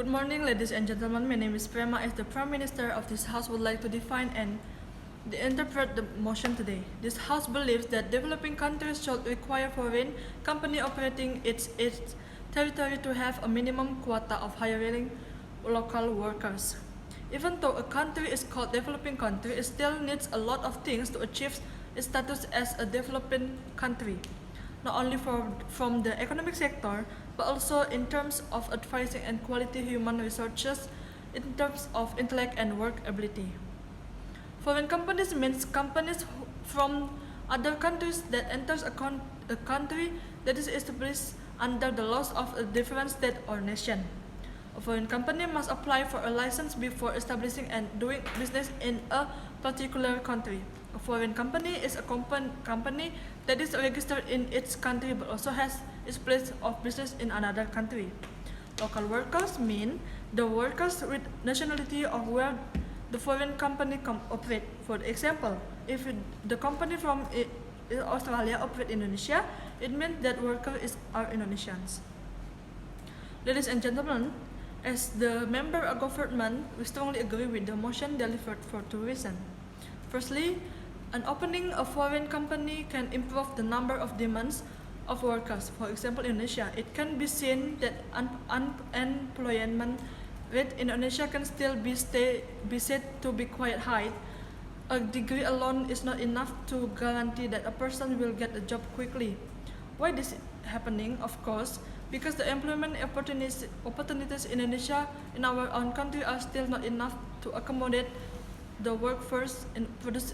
Good morning, ladies and gentlemen. My name is Prema. As the Prime Minister of this House would like to define and interpret the motion today. This House believes that developing countries should require foreign company operating its territory to have a minimum quota of hiring local workers. Even though a country is called developing country, it still needs a lot of things to achieve its status as a developing country, not only from the economic sector, but also in terms of advising and quality human resources, in terms of intellect and work ability. Foreign companies means companies from other countries that enters a country that is established under the laws of a different state or nation. A foreign company must apply for a license before establishing and doing business in a particular country. A foreign company is a company that is registered in its country but also has its place of business in another country. Local workers mean the workers with nationality of where the foreign company operate. For example, if the company from Australia operate in Indonesia, it means that workers are Indonesians. Ladies and gentlemen, as the member of government, we strongly agree with the motion delivered for two reasons. Firstly, an opening a foreign company can improve the number of demands of workers. For example, in Indonesia, it can be seen that unemployment rate in Indonesia can still be said to be quite high. A degree alone is not enough to guarantee that a person will get a job quickly. Why this is happening? Of course, because the employment opportunities in Indonesia, in our own country, are still not enough to accommodate the workforce produced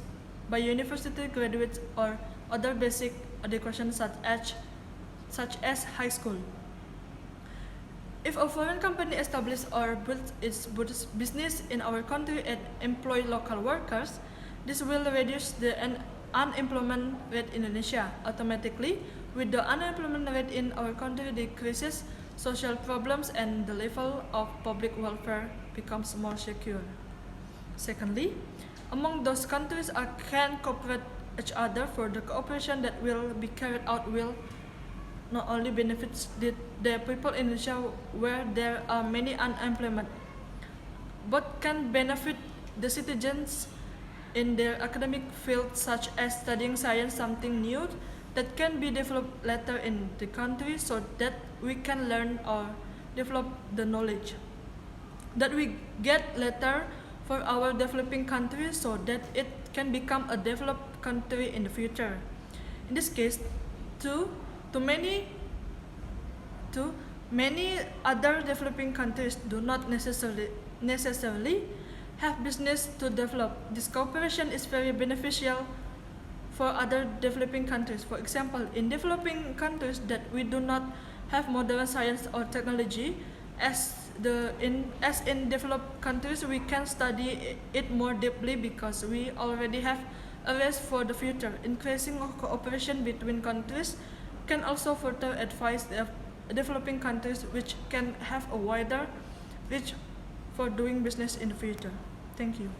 by university graduates or other basic education such as high school. If a foreign company establishes or builds its business in our country and employ local workers, this will reduce the unemployment rate in Indonesia. Automatically, with the unemployment rate in our country decreases, social problems and the level of public welfare becomes more secure. Secondly, among those countries can cooperate each other, for the cooperation that will be carried out will not only benefits the people in Indonesia where there are many unemployment, but can benefit the citizens in their academic field, such as studying science, something new that can be developed later in the country, so that we can learn or develop the knowledge that we get later for our developing country, so that it can become a developed country in the future. In this case, many other developing countries do not necessarily have business to develop. This cooperation is very beneficial for other developing countries. For example, in developing countries that we do not have modern science or technology, as in developed countries, we can study it more deeply because we already have areas for the future. Increasing cooperation between countries can also further advise the developing countries, which can have a wider reach for doing business in the future. Thank you.